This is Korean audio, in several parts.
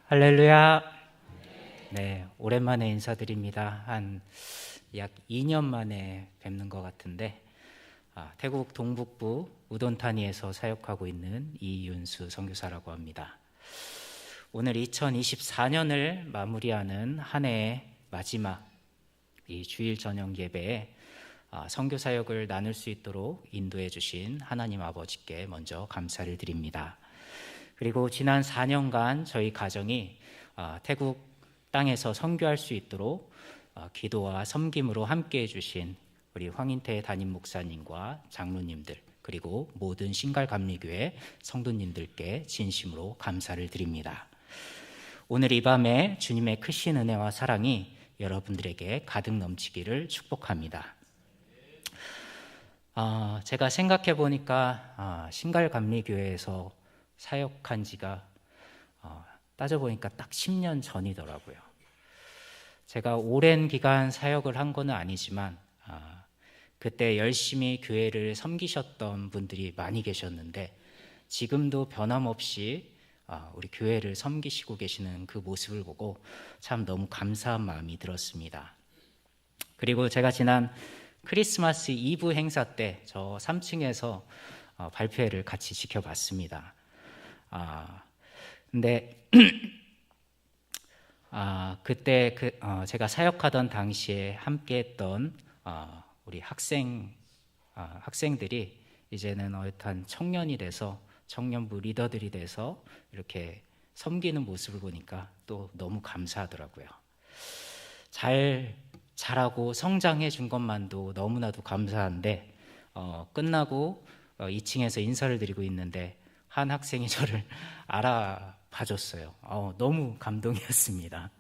할렐루야. 네, 오랜만에 인사드립니다. 한 약 2년 만에 뵙는 것 같은데, 태국 동북부 우돈타니에서 사역하고 있는 이윤수 선교사라고 합니다. 오늘 2024년을 마무리하는 한 해의 마지막 이 주일 저녁 예배에 선교 사역을 나눌 수 있도록 인도해 주신 하나님 아버지께 먼저 감사를 드립니다. 그리고 지난 4년간 저희 가정이 태국 땅에서 선교할 수 있도록 기도와 섬김으로 함께해 주신 우리 황인태 담임 목사님과 장로님들, 그리고 모든 신갈감리교회 성도님들께 진심으로 감사를 드립니다. 오늘 이 밤에 주님의 크신 은혜와 사랑이 여러분들에게 가득 넘치기를 축복합니다. 제가 생각해 보니까 신갈감리교회에서 사역한 지가 따져보니까 딱 10년 전이더라고요. 제가 오랜 기간 사역을 한 건 아니지만 그때 열심히 교회를 섬기셨던 분들이 많이 계셨는데, 지금도 변함없이 우리 교회를 섬기시고 계시는 그 모습을 보고 참 너무 감사한 마음이 들었습니다. 그리고 제가 지난 크리스마스 이브 행사 때 저 3층에서 발표회를 같이 지켜봤습니다. 근데 그때 제가 사역하던 당시에 함께했던 우리 학생들이 이제는 어엿한 청년이 돼서, 청년부 리더들이 돼서 이렇게 섬기는 모습을 보니까 또 너무 감사하더라고요. 잘하고 성장해 준 것만도 너무나도 감사한데, 끝나고 2층에서 인사를 드리고 있는데 한 학생이 저를 알아봐줬어요. 너무 감동이었습니다.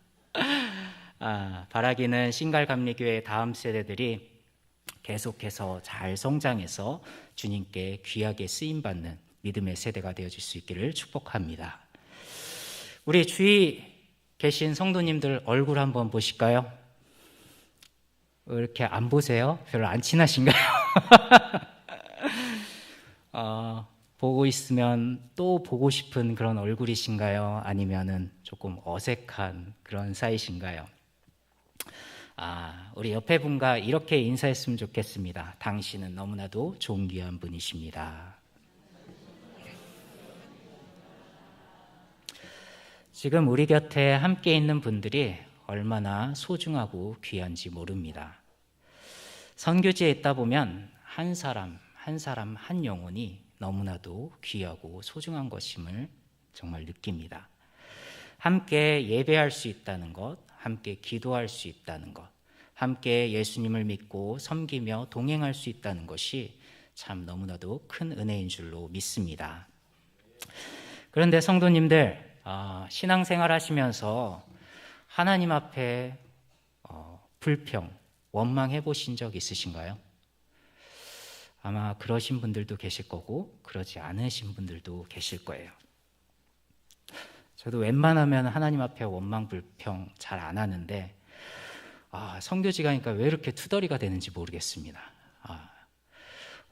바라기는 신갈감리교회 다음 세대들이 계속해서 잘 성장해서 주님께 귀하게 쓰임받는 믿음의 세대가 되어질 수 있기를 축복합니다. 우리 주위 계신 성도님들 얼굴 한번 보실까요? 왜 이렇게 안 보세요? 별로 안 친하신가요? 보고 있으면 또 보고 싶은 그런 얼굴이신가요? 아니면은 조금 어색한 그런 사이신가요? 우리 옆에 분과 이렇게 인사했으면 좋겠습니다. 당신은 너무나도 존귀한 분이십니다. 지금 우리 곁에 함께 있는 분들이 얼마나 소중하고 귀한지 모릅니다. 선교지에 있다 보면 한 사람 한 영혼이 너무나도 귀하고 소중한 것임을 정말 느낍니다. 함께 예배할 수 있다는 것, 함께 기도할 수 있다는 것, 함께 예수님을 믿고 섬기며 동행할 수 있다는 것이 참 너무나도 큰 은혜인 줄로 믿습니다. 그런데 성도님들, 신앙생활 하시면서 하나님 앞에 불평, 원망해 보신 적 있으신가요? 아마 그러신 분들도 계실 거고 그러지 않으신 분들도 계실 거예요. 저도 웬만하면 하나님 앞에 원망 불평 잘 안 하는데 선교지 가니까 왜 이렇게 투덜이가 되는지 모르겠습니다.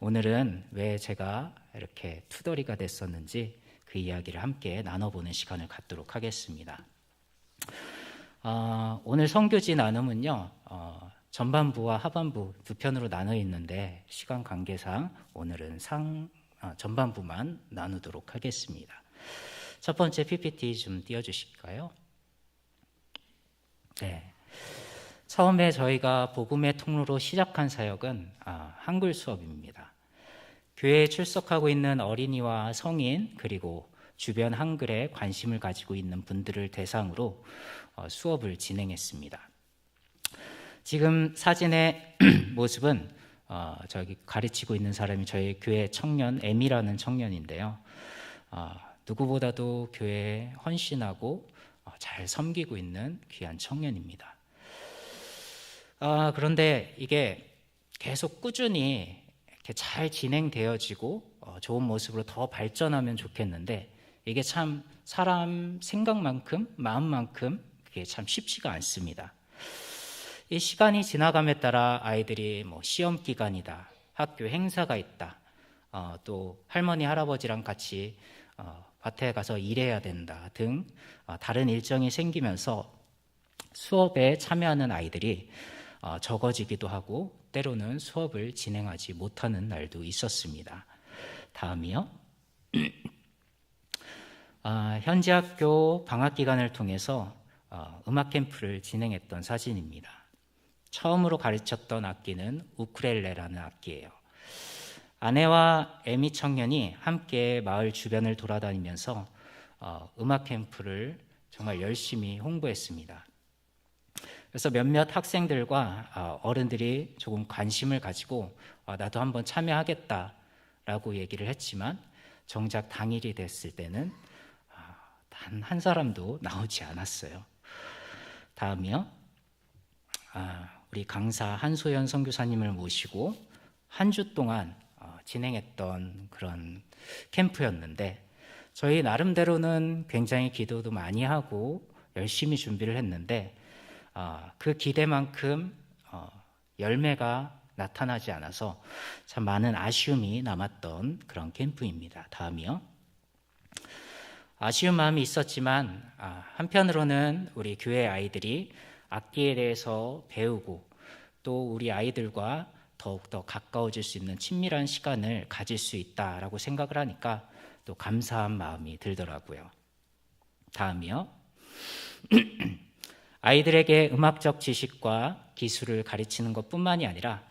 오늘은 왜 제가 이렇게 투덜이가 됐었는지 그 이야기를 함께 나눠보는 시간을 갖도록 하겠습니다. 오늘 선교지 나눔은요, 전반부와 하반부 두 편으로 나눠 있는데 시간 관계상 오늘은 전반부만 나누도록 하겠습니다. 첫 번째 PPT 좀 띄워주실까요? 네. 처음에 저희가 복음의 통로로 시작한 사역은 한글 수업입니다. 교회에 출석하고 있는 어린이와 성인, 그리고 주변 한글에 관심을 가지고 있는 분들을 대상으로 수업을 진행했습니다. 지금 사진의 모습은 저기 가르치고 있는 사람이 저희 교회 청년 M이라는 청년인데요. 누구보다도 교회에 헌신하고 잘 섬기고 있는 귀한 청년입니다. 그런데 이게 계속 꾸준히 이렇게 잘 진행되어지고 좋은 모습으로 더 발전하면 좋겠는데, 이게 참 사람 생각만큼 마음만큼 그게 참 쉽지가 않습니다. 이 시간이 지나감에 따라 아이들이 시험 기간이다, 학교 행사가 있다, 또 할머니 할아버지랑 같이 밭에 가서 일해야 된다 등 다른 일정이 생기면서 수업에 참여하는 아이들이 적어지기도 하고 때로는 수업을 진행하지 못하는 날도 있었습니다. 다음이요. 현지 학교 방학 기간을 통해서 음악 캠프를 진행했던 사진입니다. 처음으로 가르쳤던 악기는 우쿨렐레라는 악기예요. 아내와 애미 청년이 함께 마을 주변을 돌아다니면서 음악 캠프를 정말 열심히 홍보했습니다. 그래서 몇몇 학생들과 어른들이 조금 관심을 가지고 나도 한번 참여하겠다라고 얘기를 했지만 정작 당일이 됐을 때는 단 한 사람도 나오지 않았어요. 다음이요. 우리 강사 한소연 선교사님을 모시고 한 주 동안 진행했던 그런 캠프였는데 저희 나름대로는 굉장히 기도도 많이 하고 열심히 준비를 했는데 그 기대만큼 열매가 나타나지 않아서 참 많은 아쉬움이 남았던 그런 캠프입니다. 다음이요. 아쉬운 마음이 있었지만 한편으로는 우리 교회 아이들이 악기에 대해서 배우고 또 우리 아이들과 더욱더 가까워질 수 있는 친밀한 시간을 가질 수 있다라고 생각을 하니까 또 감사한 마음이 들더라고요. 다음이요. 아이들에게 음악적 지식과 기술을 가르치는 것뿐만이 아니라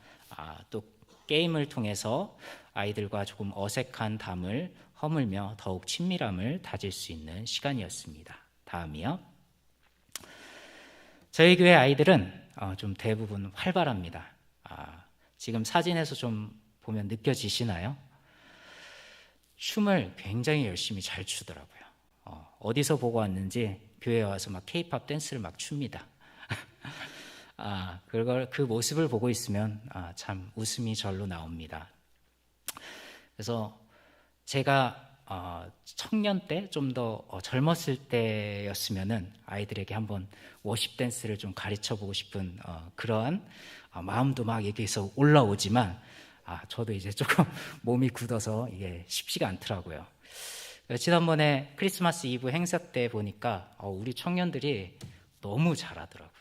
또 게임을 통해서 아이들과 조금 어색한 담을 허물며 더욱 친밀함을 다질 수 있는 시간이었습니다. 다음이요. 저희 교회 아이들은 좀 대부분 활발합니다. 지금 사진에서 좀 보면 느껴지시나요? 춤을 굉장히 열심히 잘 추더라고요. 어디서 보고 왔는지 교회에 와서 막 K-팝 댄스를 막 춥니다. 그 모습을 보고 있으면 참 웃음이 절로 나옵니다. 그래서 제가 청년 때 좀 더 젊었을 때였으면은 아이들에게 한번 워십 댄스를 좀 가르쳐 보고 싶은 그러한 마음도 막 여기서 올라오지만 저도 이제 조금 몸이 굳어서 이게 쉽지가 않더라고요. 지난번에 크리스마스 이브 행사 때 보니까 우리 청년들이 너무 잘하더라고요.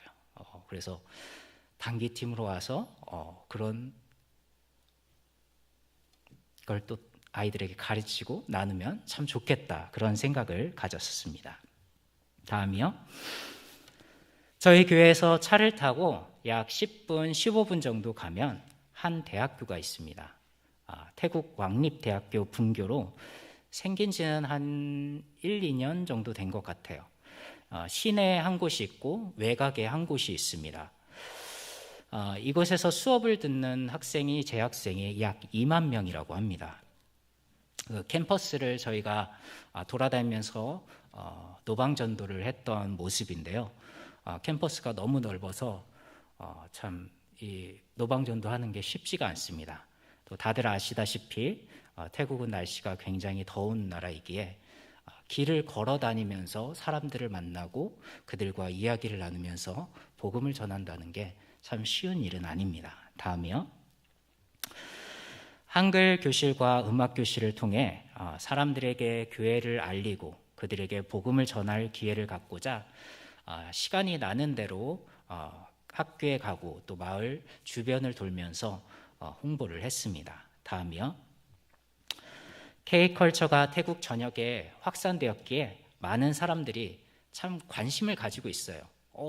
그래서 단기팀으로 와서 그런 걸 또 아이들에게 가르치고 나누면 참 좋겠다 그런 생각을 가졌었습니다. 다음이요. 저희 교회에서 차를 타고 약 10분, 15분 정도 가면 한 대학교가 있습니다. 태국 왕립대학교 분교로 생긴 지는 한 1, 2년 정도 된 것 같아요. 시내에 한 곳이 있고 외곽에 한 곳이 있습니다. 이곳에서 수업을 듣는 학생이 재학생이 약 2만 명이라고 합니다. 그 캠퍼스를 저희가 돌아다니면서 노방전도를 했던 모습인데요. 캠퍼스가 너무 넓어서 참 이 노방전도 하는 게 쉽지가 않습니다. 또 다들 아시다시피 태국은 날씨가 굉장히 더운 나라이기에 길을 걸어 다니면서 사람들을 만나고 그들과 이야기를 나누면서 복음을 전한다는 게 참 쉬운 일은 아닙니다. 다음이요. 한글 교실과 음악 교실을 통해 사람들에게 교회를 알리고 그들에게 복음을 전할 기회를 갖고자 시간이 나는 대로 학교에 가고 또 마을 주변을 돌면서 홍보를 했습니다. 다음이요. K컬처가 태국 전역에 확산되었기에 많은 사람들이 참 관심을 가지고 있어요.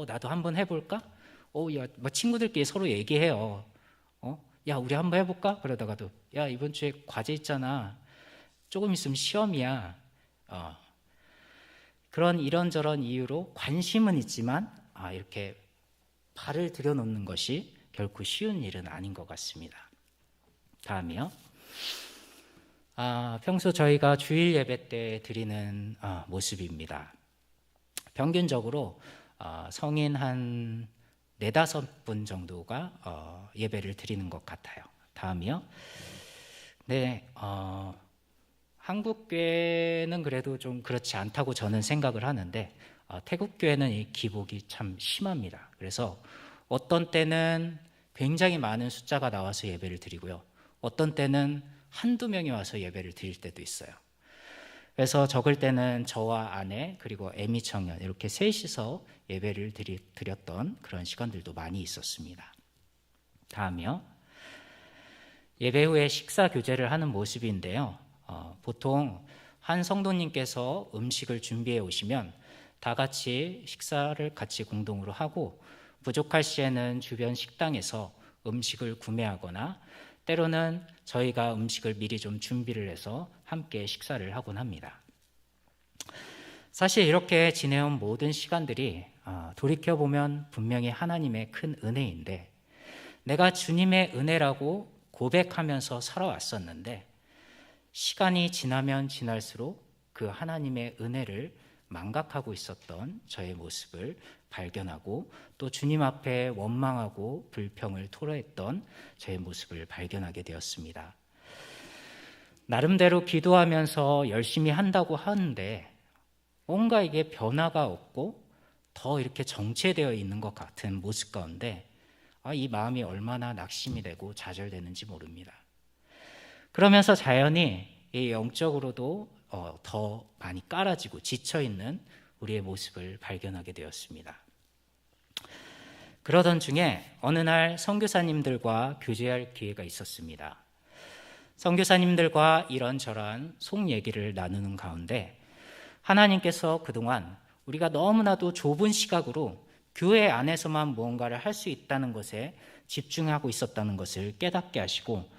나도 한번 해볼까? 야, 뭐 친구들끼리 서로 얘기해요. 야, 우리 한번 해볼까? 그러다가도 야, 이번 주에 과제 있잖아. 조금 있으면 시험이야. 그런 이런저런 이유로 관심은 있지만 이렇게 발을 들여놓는 것이 결코 쉬운 일은 아닌 것 같습니다. 다음이요. 평소 저희가 주일 예배 때 드리는 모습입니다. 평균적으로 성인 한 4-5분 정도가 예배를 드리는 것 같아요. 다음이요. 네, 한국교회는 그래도 좀 그렇지 않다고 저는 생각을 하는데 태국교회는 이 기복이 참 심합니다. 그래서 어떤 때는 굉장히 많은 숫자가 나와서 예배를 드리고요. 어떤 때는 한두 명이 와서 예배를 드릴 때도 있어요. 그래서 적을 때는 저와 아내 그리고 애미 청년 이렇게 셋이서 예배를 드렸던 그런 시간들도 많이 있었습니다. 다음이요. 예배 후에 식사 교제를 하는 모습인데요. 보통 한 성도님께서 음식을 준비해 오시면 다 같이 식사를 같이 공동으로 하고, 부족할 시에는 주변 식당에서 음식을 구매하거나 때로는 저희가 음식을 미리 좀 준비를 해서 함께 식사를 하곤 합니다. 사실 이렇게 지내온 모든 시간들이 돌이켜보면 분명히 하나님의 큰 은혜인데, 내가 주님의 은혜라고 고백하면서 살아왔었는데 시간이 지나면 지날수록 그 하나님의 은혜를 망각하고 있었던 저의 모습을 발견하고, 또 주님 앞에 원망하고 불평을 토로했던 저의 모습을 발견하게 되었습니다. 나름대로 기도하면서 열심히 한다고 하는데 뭔가 이게 변화가 없고 더 이렇게 정체되어 있는 것 같은 모습 가운데 이 마음이 얼마나 낙심이 되고 좌절되는지 모릅니다. 그러면서 자연히 이 영적으로도 더 많이 깔아지고 지쳐있는 우리의 모습을 발견하게 되었습니다. 그러던 중에 어느 날 선교사님들과 교제할 기회가 있었습니다. 선교사님들과 이런저런 속 얘기를 나누는 가운데 하나님께서 그동안 우리가 너무나도 좁은 시각으로 교회 안에서만 무언가를 할 수 있다는 것에 집중하고 있었다는 것을 깨닫게 하시고,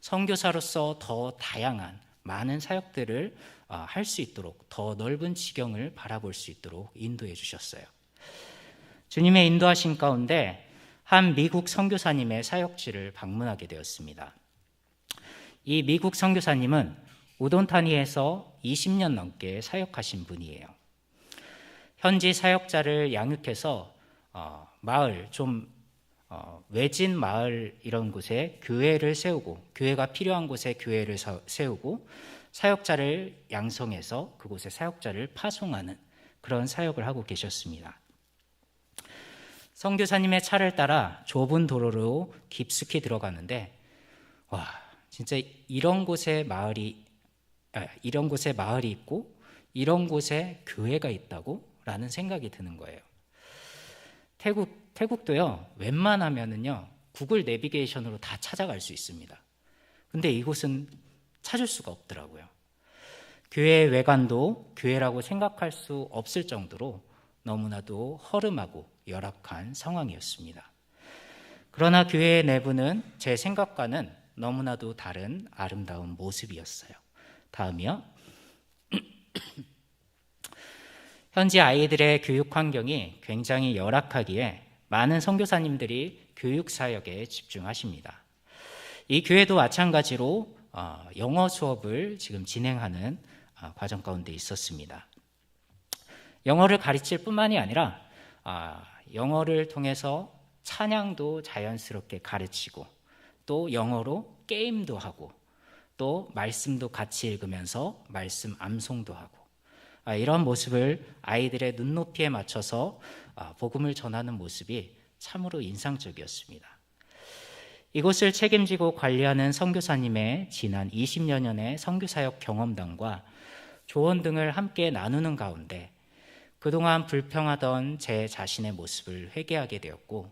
선교사로서 더 다양한 많은 사역들을 할 수 있도록, 더 넓은 지경을 바라볼 수 있도록 인도해 주셨어요. 주님의 인도하신 가운데 한 미국 선교사님의 사역지를 방문하게 되었습니다. 이 미국 선교사님은 우돈타니에서 20년 넘게 사역하신 분이에요. 현지 사역자를 양육해서 마을, 좀 외진 마을 이런 곳에 교회를 세우고, 교회가 필요한 곳에 교회를 세우고 사역자를 양성해서 그곳에 사역자를 파송하는 그런 사역을 하고 계셨습니다. 선교사님의 차를 따라 좁은 도로로 깊숙이 들어가는데 진짜 이런 곳에 마을이 있고 이런 곳에 교회가 있다고? 라는 생각이 드는 거예요. 태국도요, 웬만하면은요 구글 내비게이션으로 다 찾아갈 수 있습니다. 근데 이곳은 찾을 수가 없더라고요. 교회의 외관도 교회라고 생각할 수 없을 정도로 너무나도 허름하고 열악한 상황이었습니다. 그러나 교회의 내부는 제 생각과는 너무나도 다른 아름다운 모습이었어요. 다음이요. 현지 아이들의 교육 환경이 굉장히 열악하기에 많은 선교사님들이 교육 사역에 집중하십니다. 이 교회도 마찬가지로 영어 수업을 지금 진행하는 과정 가운데 있었습니다. 영어를 가르칠 뿐만이 아니라 영어를 통해서 찬양도 자연스럽게 가르치고, 또 영어로 게임도 하고, 또 말씀도 같이 읽으면서 말씀 암송도 하고, 이런 모습을 아이들의 눈높이에 맞춰서 복음을 전하는 모습이 참으로 인상적이었습니다. 이곳을 책임지고 관리하는 선교사님의 지난 20여 년의 선교사역 경험담과 조언 등을 함께 나누는 가운데 그동안 불평하던 제 자신의 모습을 회개하게 되었고,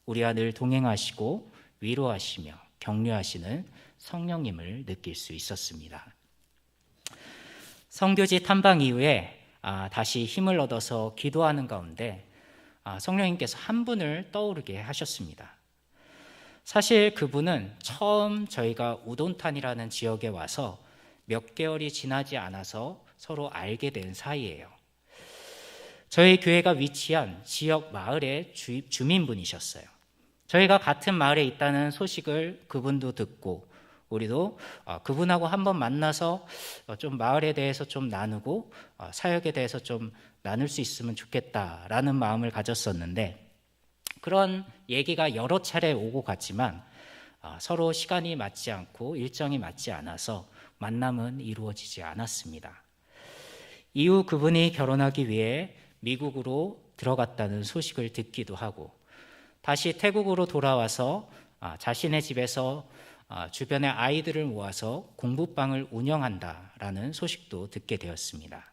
우리와 늘 동행하시고 위로하시며 격려하시는 성령님을 느낄 수 있었습니다. 선교지 탐방 이후에 다시 힘을 얻어서 기도하는 가운데 성령님께서 한 분을 떠오르게 하셨습니다. 사실 그분은 처음 저희가 우돈탄이라는 지역에 와서 몇 개월이 지나지 않아서 서로 알게 된 사이예요. 저희 교회가 위치한 지역 마을의 주민분이셨어요. 저희가 같은 마을에 있다는 소식을 그분도 듣고, 우리도 그분하고 한번 만나서 좀 마을에 대해서 좀 나누고 사역에 대해서 좀 나눌 수 있으면 좋겠다라는 마음을 가졌었는데, 그런 얘기가 여러 차례 오고 갔지만 서로 시간이 맞지 않고 일정이 맞지 않아서 만남은 이루어지지 않았습니다. 이후 그분이 결혼하기 위해 미국으로 들어갔다는 소식을 듣기도 하고, 다시 태국으로 돌아와서 자신의 집에서 주변의 아이들을 모아서 공부방을 운영한다라는 소식도 듣게 되었습니다.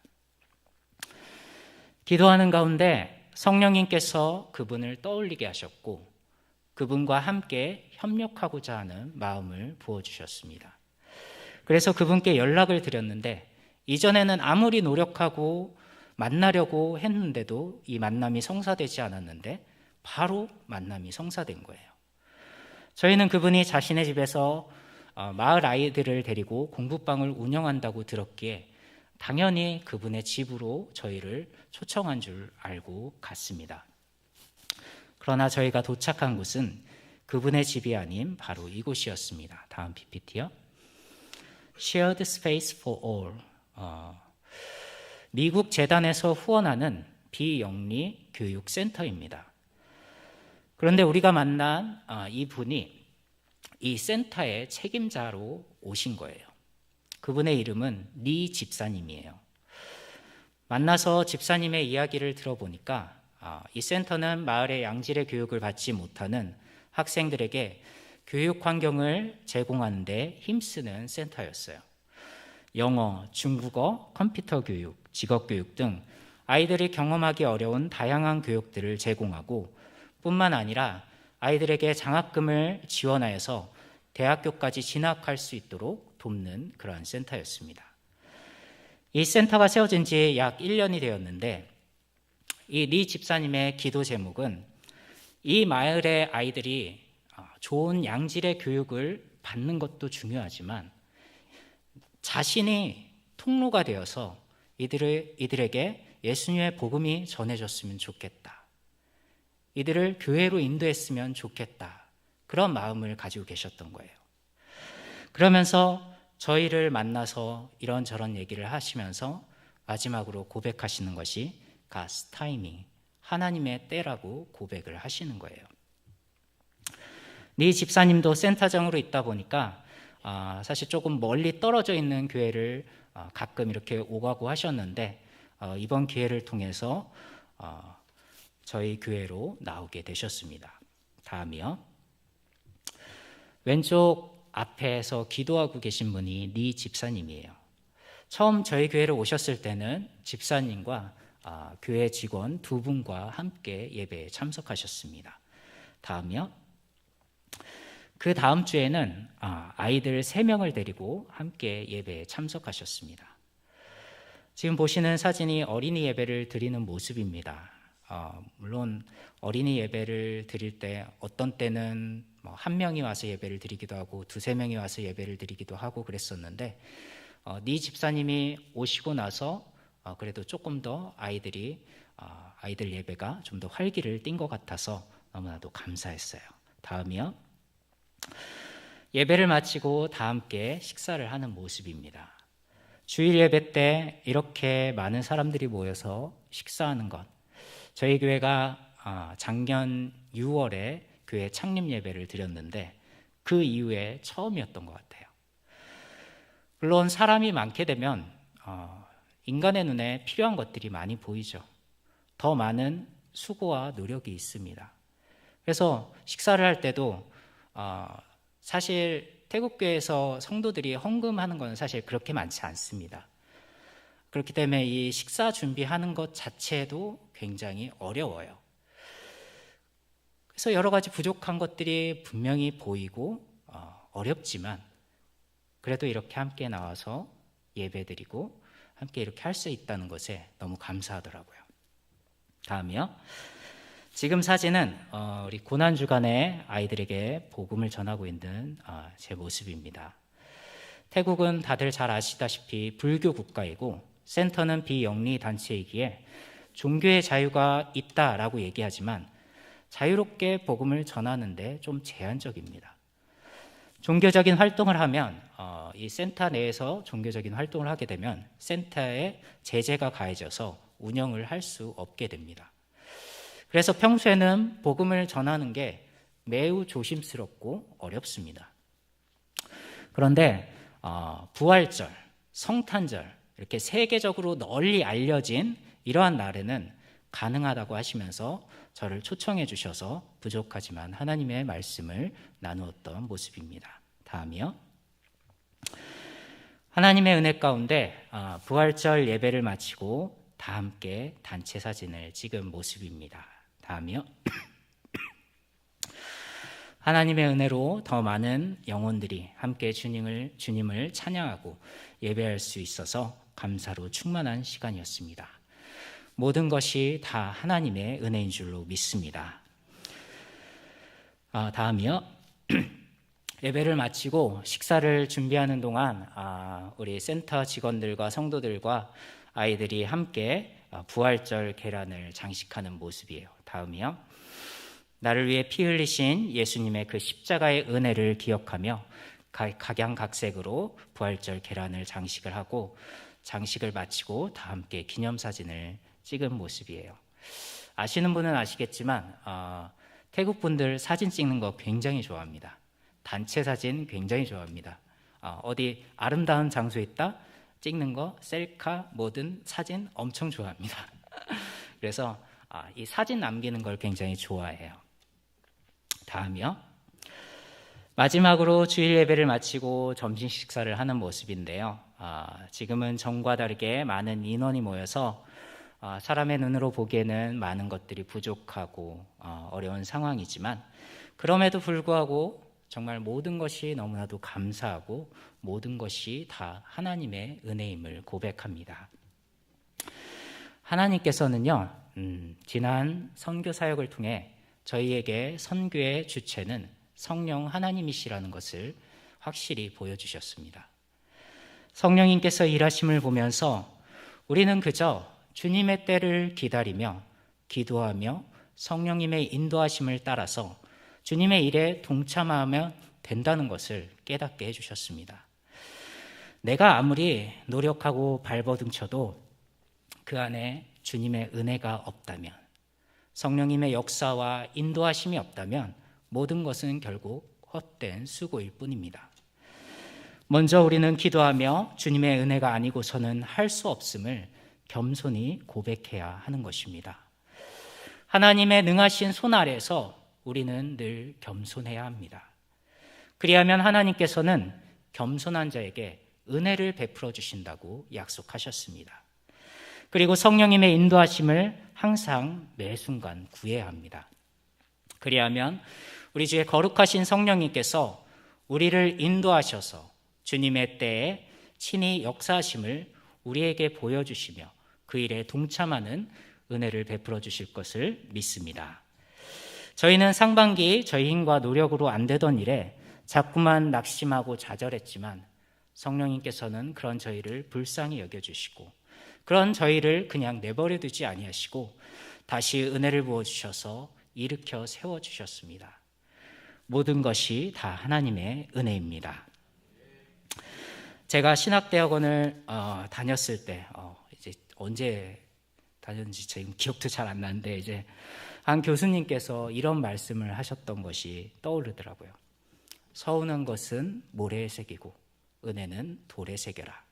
기도하는 가운데 성령님께서 그분을 떠올리게 하셨고 그분과 함께 협력하고자 하는 마음을 부어주셨습니다. 그래서 그분께 연락을 드렸는데 이전에는 아무리 노력하고 만나려고 했는데도 이 만남이 성사되지 않았는데 바로 만남이 성사된 거예요. 저희는 그분이 자신의 집에서 마을 아이들을 데리고 공부방을 운영한다고 들었기에 당연히 그분의 집으로 저희를 초청한 줄 알고 갔습니다. 그러나 저희가 도착한 곳은 그분의 집이 아닌 바로 이곳이었습니다. 다음 PPT요. Shared Space for All. 미국 재단에서 후원하는 비영리 교육센터입니다. 그런데 우리가 만난 이 분이 이 센터의 책임자로 오신 거예요. 그분의 이름은 리 집사님이에요. 만나서 집사님의 이야기를 들어보니까 이 센터는 마을의 양질의 교육을 받지 못하는 학생들에게 교육 환경을 제공하는 데 힘쓰는 센터였어요. 영어, 중국어, 컴퓨터 교육, 직업 교육 등 아이들이 경험하기 어려운 다양한 교육들을 제공하고 뿐만 아니라 아이들에게 장학금을 지원하여서 대학교까지 진학할 수 있도록 돕는 그러한 센터였습니다. 이 센터가 세워진 지 약 1년이 되었는데 이 리 집사님의 기도 제목은 이 마을의 아이들이 좋은 양질의 교육을 받는 것도 중요하지만 자신이 통로가 되어서 이들에게 예수님의 복음이 전해졌으면 좋겠다. 이들을 교회로 인도했으면 좋겠다. 그런 마음을 가지고 계셨던 거예요. 그러면서 저희를 만나서 이런저런 얘기를 하시면서 마지막으로 고백하시는 것이 God's timing, 하나님의 때라고 고백을 하시는 거예요. 네 집사님도 센터장으로 있다 보니까 사실 조금 멀리 떨어져 있는 교회를 가끔 이렇게 오가고 하셨는데 이번 기회를 통해서 저희 교회로 나오게 되셨습니다. 다음이요. 왼쪽 앞에서 기도하고 계신 분이 리 집사님이에요. 처음 저희 교회로 오셨을 때는 집사님과 교회 직원 2분과 함께 예배에 참석하셨습니다. 다음이요. 그 다음 주에는 아이들 3명을 데리고 함께 예배에 참석하셨습니다. 지금 보시는 사진이 어린이 예배를 드리는 모습입니다. 물론 어린이 예배를 드릴 때 어떤 때는 1명이 와서 예배를 드리기도 하고 2-3명이 와서 예배를 드리기도 하고 그랬었는데 네 집사님이 오시고 나서 그래도 조금 더 아이들 예배가 좀 더 활기를 띈 것 같아서 너무나도 감사했어요. 다음이요. 예배를 마치고 다 함께 식사를 하는 모습입니다. 주일 예배 때 이렇게 많은 사람들이 모여서 식사하는 것, 저희 교회가 작년 6월에 교회 창립 예배를 드렸는데 그 이후에 처음이었던 것 같아요. 물론 사람이 많게 되면 인간의 눈에 필요한 것들이 많이 보이죠. 더 많은 수고와 노력이 있습니다. 그래서 식사를 할 때도 사실 태국교회에서 성도들이 헌금하는 건 사실 그렇게 많지 않습니다. 그렇기 때문에 이 식사 준비하는 것 자체도 굉장히 어려워요. 그래서 여러 가지 부족한 것들이 분명히 보이고 어렵지만 그래도 이렇게 함께 나와서 예배드리고 함께 이렇게 할 수 있다는 것에 너무 감사하더라고요. 다음이요. 지금 사진은 우리 고난주간에 아이들에게 복음을 전하고 있는 제 모습입니다. 태국은 다들 잘 아시다시피 불교 국가이고 센터는 비영리 단체이기에 종교의 자유가 있다라고 얘기하지만 자유롭게 복음을 전하는데 좀 제한적입니다. 종교적인 활동을 하면 이 센터 내에서 종교적인 활동을 하게 되면 센터에 제재가 가해져서 운영을 할 수 없게 됩니다. 그래서 평소에는 복음을 전하는 게 매우 조심스럽고 어렵습니다. 그런데 부활절, 성탄절 이렇게 세계적으로 널리 알려진 이러한 날에는 가능하다고 하시면서 저를 초청해 주셔서 부족하지만 하나님의 말씀을 나누었던 모습입니다. 다음이요. 하나님의 은혜 가운데 부활절 예배를 마치고 다 함께 단체 사진을 찍은 모습입니다. 다음이요. 하나님의 은혜로 더 많은 영혼들이 함께 주님을 찬양하고 예배할 수 있어서 감사로 충만한 시간이었습니다. 모든 것이 다 하나님의 은혜인 줄로 믿습니다. 다음이요. 예배를 마치고 식사를 준비하는 동안 우리 센터 직원들과 성도들과 아이들이 함께 부활절 계란을 장식하는 모습이에요. 다음이요. 나를 위해 피 흘리신 예수님의 그 십자가의 은혜를 기억하며 각양각색으로 부활절 계란을 장식을 하고 장식을 마치고 다 함께 기념사진을 찍은 모습이에요. 아시는 분은 아시겠지만 태국 분들 사진 찍는 거 굉장히 좋아합니다. 단체 사진 굉장히 좋아합니다. 어디 아름다운 장소에 있다 찍는 거 셀카 뭐든 사진 엄청 좋아합니다. 그래서 이 사진 남기는 걸 굉장히 좋아해요. 다음이요. 마지막으로 주일 예배를 마치고 점심 식사를 하는 모습인데요. 지금은 전과 다르게 많은 인원이 모여서 사람의 눈으로 보기에는 많은 것들이 부족하고 어려운 상황이지만 그럼에도 불구하고 정말 모든 것이 너무나도 감사하고 모든 것이 다 하나님의 은혜임을 고백합니다. 하나님께서는요, 지난 선교 사역을 통해 저희에게 선교의 주체는 성령 하나님이시라는 것을 확실히 보여주셨습니다. 성령님께서 일하심을 보면서 우리는 그저 주님의 때를 기다리며 기도하며 성령님의 인도하심을 따라서 주님의 일에 동참하면 된다는 것을 깨닫게 해주셨습니다. 내가 아무리 노력하고 발버둥쳐도 그 안에 주님의 은혜가 없다면, 성령님의 역사와 인도하심이 없다면 모든 것은 결국 헛된 수고일 뿐입니다. 먼저 우리는 기도하며 주님의 은혜가 아니고서는 할 수 없음을 겸손히 고백해야 하는 것입니다. 하나님의 능하신 손 아래에서 우리는 늘 겸손해야 합니다. 그리하면 하나님께서는 겸손한 자에게 은혜를 베풀어 주신다고 약속하셨습니다. 그리고 성령님의 인도하심을 항상 매 순간 구해야 합니다. 그리하면 우리 주의 거룩하신 성령님께서 우리를 인도하셔서 주님의 때에 친히 역사하심을 우리에게 보여주시며 그 일에 동참하는 은혜를 베풀어 주실 것을 믿습니다. 저희는 상반기 저희 힘과 노력으로 안 되던 일에 자꾸만 낙심하고 좌절했지만 성령님께서는 그런 저희를 불쌍히 여겨주시고 그런 저희를 그냥 내버려 두지 아니하시고 다시 은혜를 부어주셔서 일으켜 세워주셨습니다. 모든 것이 다 하나님의 은혜입니다. 제가 신학대학원을 다녔을 때 이제 언제 다녔는지 지금 기억도 잘 안 나는데 이제 한 교수님께서 이런 말씀을 하셨던 것이 떠오르더라고요. 서운한 것은 모래에 새기고 은혜는 돌에 새겨라.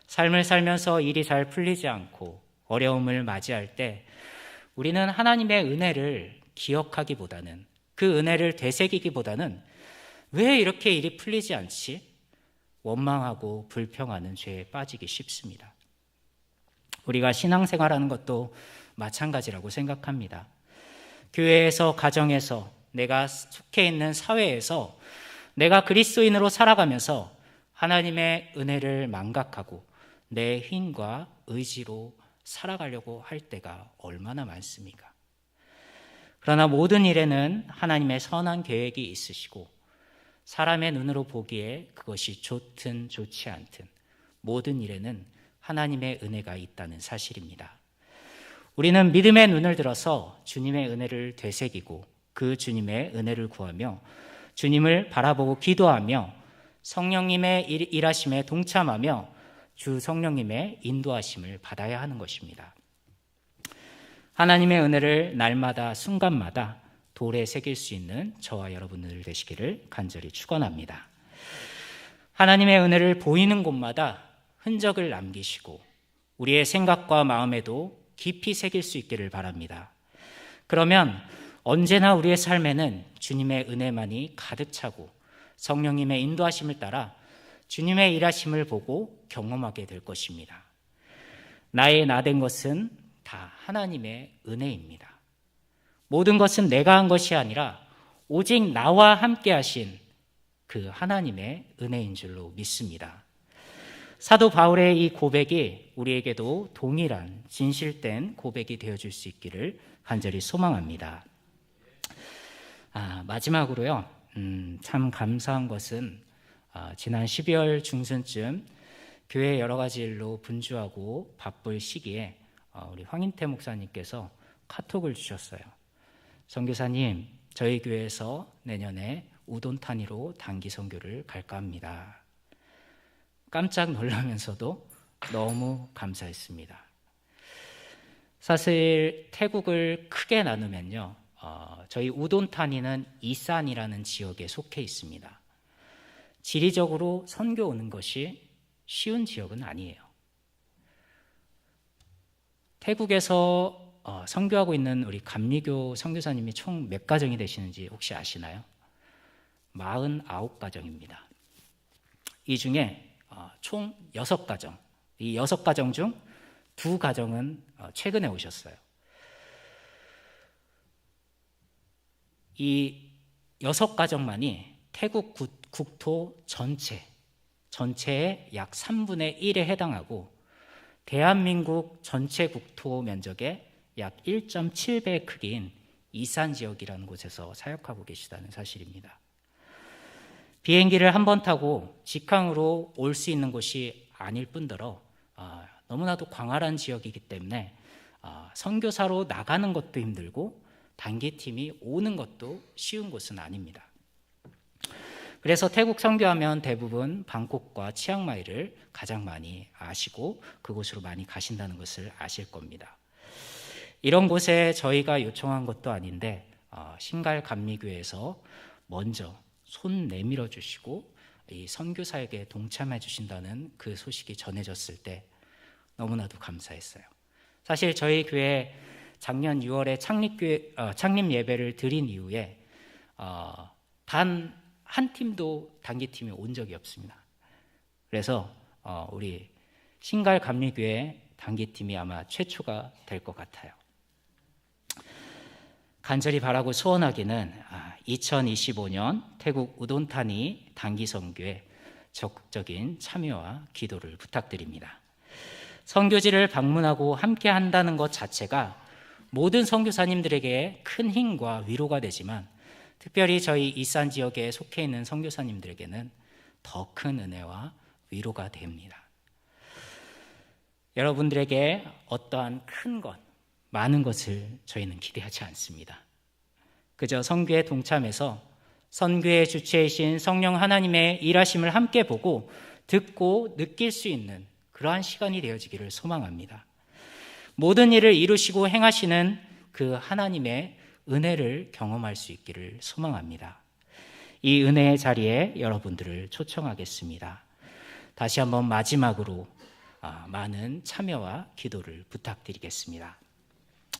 삶을 살면서 일이 잘 풀리지 않고 어려움을 맞이할 때 우리는 하나님의 은혜를 기억하기보다는 그 은혜를 되새기기보다는 왜 이렇게 일이 풀리지 않지? 원망하고 불평하는 죄에 빠지기 쉽습니다. 우리가 신앙생활하는 것도 마찬가지라고 생각합니다. 교회에서, 가정에서, 내가 속해 있는 사회에서 내가 그리스도인으로 살아가면서 하나님의 은혜를 망각하고 내 힘과 의지로 살아가려고 할 때가 얼마나 많습니까? 그러나 모든 일에는 하나님의 선한 계획이 있으시고 사람의 눈으로 보기에 그것이 좋든 좋지 않든 모든 일에는 하나님의 은혜가 있다는 사실입니다. 우리는 믿음의 눈을 들어서 주님의 은혜를 되새기고 그 주님의 은혜를 구하며 주님을 바라보고 기도하며 성령님의 일하심에 동참하며 주 성령님의 인도하심을 받아야 하는 것입니다. 하나님의 은혜를 날마다 순간마다 돌에 새길 수 있는 저와 여러분들 되시기를 간절히 축원합니다. 하나님의 은혜를 보이는 곳마다 흔적을 남기시고 우리의 생각과 마음에도 깊이 새길 수 있기를 바랍니다. 그러면 언제나 우리의 삶에는 주님의 은혜만이 가득 차고 성령님의 인도하심을 따라 주님의 일하심을 보고 경험하게 될 것입니다. 나의 나된 것은 다 하나님의 은혜입니다. 모든 것은 내가 한 것이 아니라 오직 나와 함께 하신 그 하나님의 은혜인 줄로 믿습니다. 사도 바울의 이 고백이 우리에게도 동일한 진실된 고백이 되어줄 수 있기를 간절히 소망합니다. 마지막으로요, 참 감사한 것은 지난 12월 중순쯤 교회 여러 가지 일로 분주하고 바쁠 시기에 우리 황인태 목사님께서 카톡을 주셨어요. 선교사님, 저희 교회에서 내년에 우돈타니로 단기 선교를 갈까 합니다. 깜짝 놀라면서도 너무 감사했습니다. 사실 태국을 크게 나누면요, 저희 우돈타니는 이산이라는 지역에 속해 있습니다. 지리적으로 선교 오는 것이 쉬운 지역은 아니에요. 태국에서 선교하고 있는 우리 감리교 선교사님이 총 몇 가정이 되시는지 혹시 아시나요? 49가정입니다. 이 중에 총 6가정, 이 6가정 중 2가정은 최근에 오셨어요. 이 6가정만이 태국 국토 전체의 약 3분의 1에 해당하고 대한민국 전체 국토 면적의 약 1.7배 크기인 이산 지역이라는 곳에서 사역하고 계시다는 사실입니다. 비행기를 한 번 타고 직항으로 올 수 있는 곳이 아닐 뿐더러 너무나도 광활한 지역이기 때문에 선교사로 나가는 것도 힘들고 단기팀이 오는 것도 쉬운 곳은 아닙니다. 그래서 태국 선교하면 대부분 방콕과 치앙마이를 가장 많이 아시고 그곳으로 많이 가신다는 것을 아실 겁니다. 이런 곳에 저희가 요청한 것도 아닌데 신갈 감리교회에서 먼저 손 내밀어 주시고 이 선교사에게 동참해 주신다는 그 소식이 전해졌을 때 너무나도 감사했어요. 사실 저희 교회 작년 6월에 창립 예배를 드린 이후에 단 한 팀도 단기팀이 온 적이 없습니다. 그래서 우리 신갈 감리교회 단기팀이 아마 최초가 될 것 같아요. 간절히 바라고 소원하기는 2025년 태국 우돈타니 단기 선교에 적극적인 참여와 기도를 부탁드립니다. 선교지를 방문하고 함께 한다는 것 자체가 모든 선교사님들에게 큰 힘과 위로가 되지만 특별히 저희 이산 지역에 속해 있는 선교사님들에게는 더 큰 은혜와 위로가 됩니다. 여러분들에게 어떠한 큰 것, 많은 것을 저희는 기대하지 않습니다. 그저 선교에 동참해서 선교의 주체이신 성령 하나님의 일하심을 함께 보고 듣고 느낄 수 있는 그러한 시간이 되어지기를 소망합니다. 모든 일을 이루시고 행하시는 그 하나님의 은혜를 경험할 수 있기를 소망합니다. 이 은혜의 자리에 여러분들을 초청하겠습니다. 다시 한번 마지막으로 많은 참여와 기도를 부탁드리겠습니다.